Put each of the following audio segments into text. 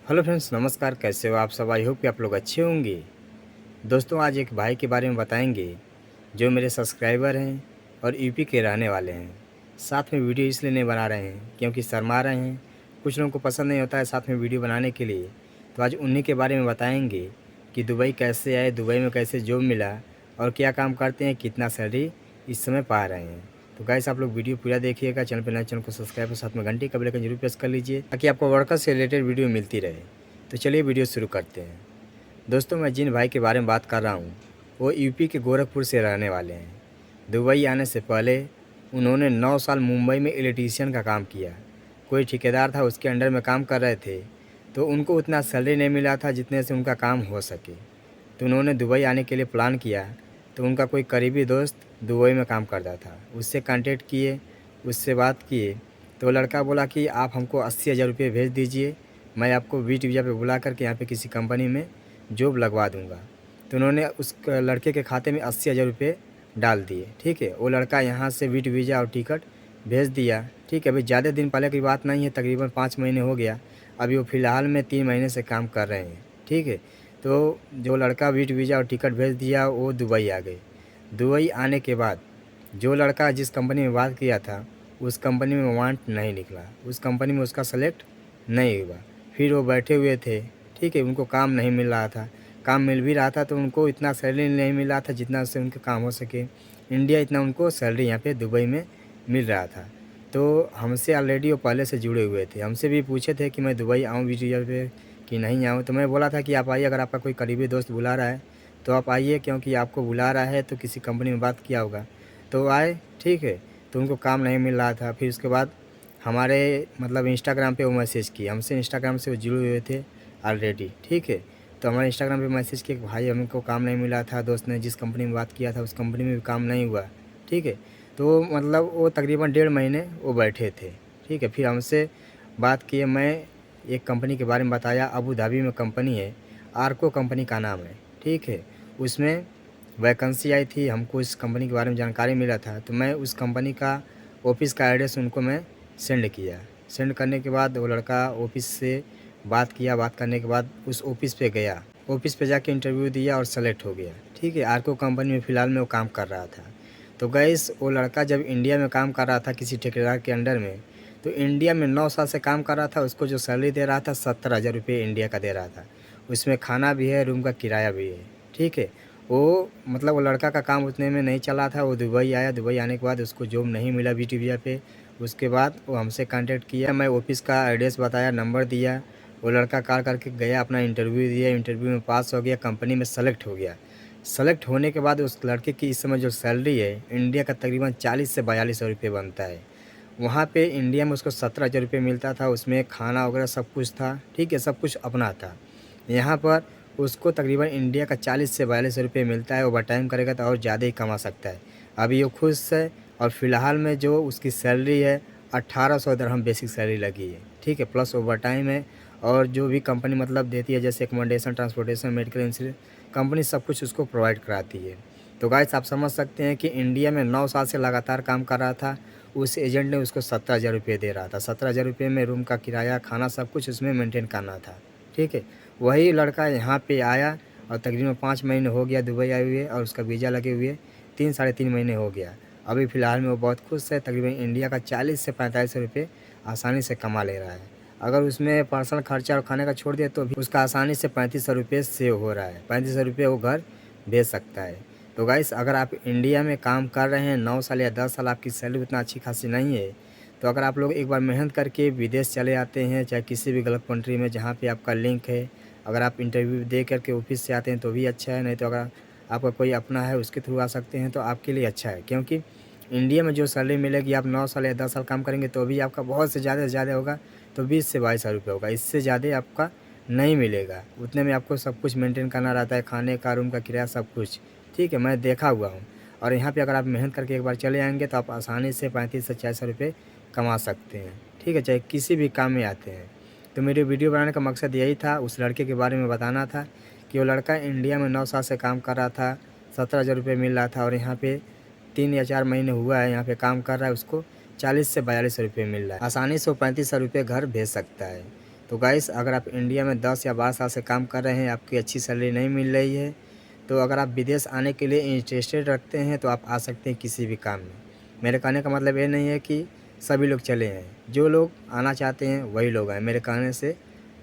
Hello friends, नमस्कार। कैसे हो आप सब? आई होप कि आप लोग अच्छे होंगे। दोस्तों, आज एक भाई के बारे में बताएंगे जो मेरे सब्सक्राइबर हैं और यूपी के रहने वाले हैं। साथ में वीडियो इसलिए नहीं बना रहे हैं क्योंकि शर्मा रहे हैं। कुछ लोगों को पसंद नहीं होता है साथ में वीडियो बनाने के लिए। तो आज उन्हीं के बारे में बताएंगे कि दुबई कैसे आए, दुबई में कैसे जॉब मिला और क्या काम करते हैं, कितना सैलरी इस समय पा रहे हैं। तो गाइस, आप लोग वीडियो पूरा देखिएगा। चैनल पर नए, चैनल को सब्सक्राइब और साथ में घंटी का बेल आइकन जरूर प्रेस कर लीजिए ताकि आपको वर्कर से रिलेटेड वीडियो मिलती रहे। तो चलिए वीडियो शुरू करते हैं। दोस्तों, मैं जिन भाई के बारे में बात कर रहा हूँ वो यूपी के गोरखपुर से रहने वाले हैं। दुबई आने से पहले उन्होंने 9 साल मुंबई में इलेक्ट्रीशियन का काम किया। कोई ठेकेदार था, उसके अंडर में काम कर रहे थे। तो उनको उतना सैलरी नहीं मिला था जितने से उनका काम हो सके। तो उन्होंने दुबई आने के लिए प्लान किया। तो उनका कोई करीबी दोस्त दुबई में काम करता था, उससे कांटेक्ट किए, उससे बात किए। तो लड़का बोला कि आप हमको 80,000 रुपये भेज दीजिए, मैं आपको वीट वीज़ा पे बुला करके यहाँ पे किसी कंपनी में जॉब लगवा दूँगा। तो उन्होंने उस लड़के के खाते में 80,000 रुपये डाल दिए। ठीक है, वो लड़का यहाँ से वीट वीज़ा और टिकट भेज दिया। ठीक है, अभी ज़्यादा दिन पहले की बात नहीं है, तकरीबन 5 महीने हो गया। अभी वो फ़िलहाल में 3 महीने से काम कर रहे हैं। ठीक है, तो जो लड़का वीट वीज़ा और टिकट भेज दिया वो दुबई आ गए। दुबई आने के बाद जो लड़का जिस कंपनी में बात किया था उस कंपनी में वांट नहीं निकला, उस कंपनी में उसका सेलेक्ट नहीं हुआ। फिर वो बैठे हुए थे। ठीक है, उनको काम नहीं मिल रहा था। काम मिल भी रहा था तो उनको इतना सैलरी नहीं मिल रहा था जितना से उनके काम हो सके। इंडिया इतना उनको सैलरी यहाँ पे दुबई में मिल रहा था। तो हमसे ऑलरेडी वो पहले से जुड़े हुए थे। हमसे भी पूछे थे कि मैं दुबई आऊँ वीज़ा पे कि नहीं आऊँ। तो मैं बोला था कि आप आइए, अगर आपका कोई करीबी दोस्त बुला रहा है तो आप आइए, क्योंकि आपको बुला रहा है तो किसी कंपनी में बात किया होगा। तो आए। ठीक है, तो उनको काम नहीं मिल रहा था। फिर उसके बाद हमारे मतलब इंस्टाग्राम पे वो मैसेज किए। हमसे इंस्टाग्राम से वो जुड़े हुए थे ऑलरेडी। ठीक है, तो हमारे इंस्टाग्राम पे मैसेज किए कि भाई हमको काम नहीं मिला था, दोस्त ने जिस कंपनी में बात किया था उस कंपनी में भी काम नहीं हुआ। ठीक है, तो मतलब वो तकरीबन 1.5 महीने वो बैठे थे। ठीक है, फिर हमसे बात किए। मैं एक कंपनी के बारे में बताया, अबू धाबी में कंपनी है, आर्को कंपनी का नाम है। ठीक है, उसमें वैकेंसी आई थी, हमको इस कंपनी के बारे में जानकारी मिला था। तो मैं उस कंपनी का ऑफ़िस का एड्रेस उनको मैं सेंड किया। सेंड करने के बाद वो लड़का ऑफ़िस से बात किया। बात करने के बाद उस ऑफ़िस पे गया। ऑफ़िस पे जाके इंटरव्यू दिया और सेलेक्ट हो गया। ठीक है, आर्को कंपनी में फ़िलहाल में वो काम कर रहा था। तो गाइस, वो लड़का जब इंडिया में काम कर रहा था किसी ठेकेदार के अंडर में, तो इंडिया में 9 साल से काम कर रहा था। उसको जो सैलरी दे रहा था 70,000 रुपये इंडिया का दे रहा था। उसमें खाना भी है, रूम का किराया भी है। ठीक है, वो मतलब वो लड़का का काम उतने में नहीं चला था। वो दुबई आया। दुबई आने के बाद उसको जॉब नहीं मिला वीटी वीज़ा पे। उसके बाद वो हमसे कांटेक्ट किया। मैं ऑफ़िस का एड्रेस बताया, नंबर दिया। वो लड़का कॉल करके गया, अपना इंटरव्यू दिया। इंटरव्यू में पास हो गया, कंपनी में सेलेक्ट हो गया। सेलेक्ट होने के बाद उस लड़के की इस समय जो सैलरी है इंडिया का तकरीबन 40 से 4200 रुपये बनता है। वहाँ पे इंडिया में उसको 17,000 रुपये मिलता था। उसमें खाना वगैरह सब कुछ था। ठीक है, सब कुछ अपना था। यहाँ पर उसको तकरीबन इंडिया का 40 से 4200 रुपये मिलता है। ओवर टाइम करेगा तो और ज़्यादा ही कमा सकता है। अभी वो खुश है। और फ़िलहाल में जो उसकी सैलरी है 1800 दिरहम बेसिक सैलरी लगी है। ठीक है, प्लस ओवर टाइम है। और जो भी कंपनी मतलब देती है जैसे accommodation, transportation, medical insurance, company सब कुछ उसको प्रोवाइड कराती है। तो गाइस, आप समझ सकते हैं कि इंडिया में 9 साल से लगातार काम कर रहा था। उस एजेंट ने उसको 17,000 रुपये दे रहा था। 17,000 रुपये में रूम का किराया, खाना सब कुछ उसमें मेंटेन करना था। ठीक है, वही लड़का यहाँ पे आया और तकरीबन 5 महीने हो गया दुबई आए हुए और उसका वीज़ा लगे हुए 3 साढ़े 3 महीने हो गया। अभी फ़िलहाल में वो बहुत खुश है। तकरीबन इंडिया का 40 से 4500 रुपये आसानी से कमा ले रहा है। अगर उसमें पर्सनल खर्चा और खाने का छोड़ दिया तो भी उसका आसानी से 3500 रुपये सेव हो रहा है। 3500 रुपये वो घर भेज सकता है। तो गाइस, अगर आप इंडिया में काम कर रहे हैं 9 साल या 10 साल, आपकी सैलरी उतना अच्छी खासी नहीं है, तो अगर आप लोग एक बार मेहनत करके विदेश चले आते हैं, चाहे किसी भी गलत कंट्री में जहाँ पे आपका लिंक है, अगर आप इंटरव्यू दे करके ऑफिस से आते हैं तो भी अच्छा है। नहीं तो अगर आपका कोई अपना है उसके थ्रू आ सकते हैं तो आपके लिए अच्छा है। क्योंकि इंडिया में जो सैलरी मिलेगी, आप 9 साल या 10 साल काम करेंगे तो भी आपका बहुत से ज़्यादा होगा तो 20 से 22,000 रुपये होगा। इससे ज़्यादा आपका नहीं मिलेगा। उतने में आपको सब कुछ मेंटेन करना रहता है, खाने का, रूम का किराया, सब कुछ। ठीक है, मैं देखा हुआ हूँ। और यहाँ पे अगर आप मेहनत करके एक बार चले आएँगे तो आप आसानी से 35 से 4000 रुपये कमा सकते हैं। ठीक है, चाहे किसी भी काम में आते हैं। तो मेरे वीडियो बनाने का मकसद यही था, उस लड़के के बारे में बताना था कि वो लड़का इंडिया में 9 साल से काम कर रहा था, 17,000 रुपये मिल रहा था और यहाँ पे 3 या 4 महीने हुआ है यहाँ पे काम कर रहा है, उसको 40 से 4200 रुपये मिल रहा है। आसानी से वो 3500 रुपये घर भेज सकता है। तो गाइस अगर आप इंडिया में 10 या 12 साल से काम कर रहे हैं, आपकी अच्छी सैलरी नहीं मिल रही है, तो अगर आप विदेश आने के लिए इंटरेस्टेड रखते हैं तो आप आ सकते हैं किसी भी काम में। मेरे कहने का मतलब ये नहीं है कि सभी लोग चले आएँ, जो लोग आना चाहते हैं वही लोग आएँ, मेरे कहने से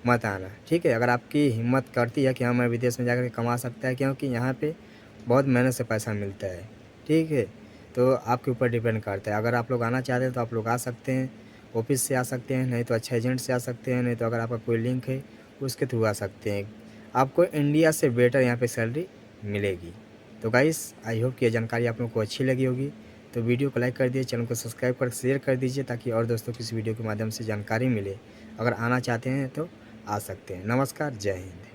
मत आना, ठीक है। अगर आपकी हिम्मत करती है कि हाँ मैं विदेश में जाकर के कमा सकता है, क्योंकि यहाँ पे बहुत मेहनत से पैसा मिलता है, ठीक है। तो आपके ऊपर डिपेंड करता है। अगर आप लोग आना चाहते हैं तो आप लोग आ सकते हैं, ऑफिस से आ सकते हैं, नहीं तो अच्छा एजेंट से आ सकते हैं, नहीं तो अगर आपका कोई लिंक है उसके थ्रू आ सकते हैं। आपको इंडिया से बेटर यहाँ पे सैलरी मिलेगी। तो गाइस आई होप कि ये जानकारी आप लोगों को अच्छी लगी होगी। तो वीडियो को लाइक कर दिए, चैनल को सब्सक्राइब कर शेयर कर दीजिए, ताकि और दोस्तों को इस वीडियो के माध्यम से जानकारी मिले। अगर आना चाहते हैं तो आ सकते हैं। नमस्कार, जय हिंद।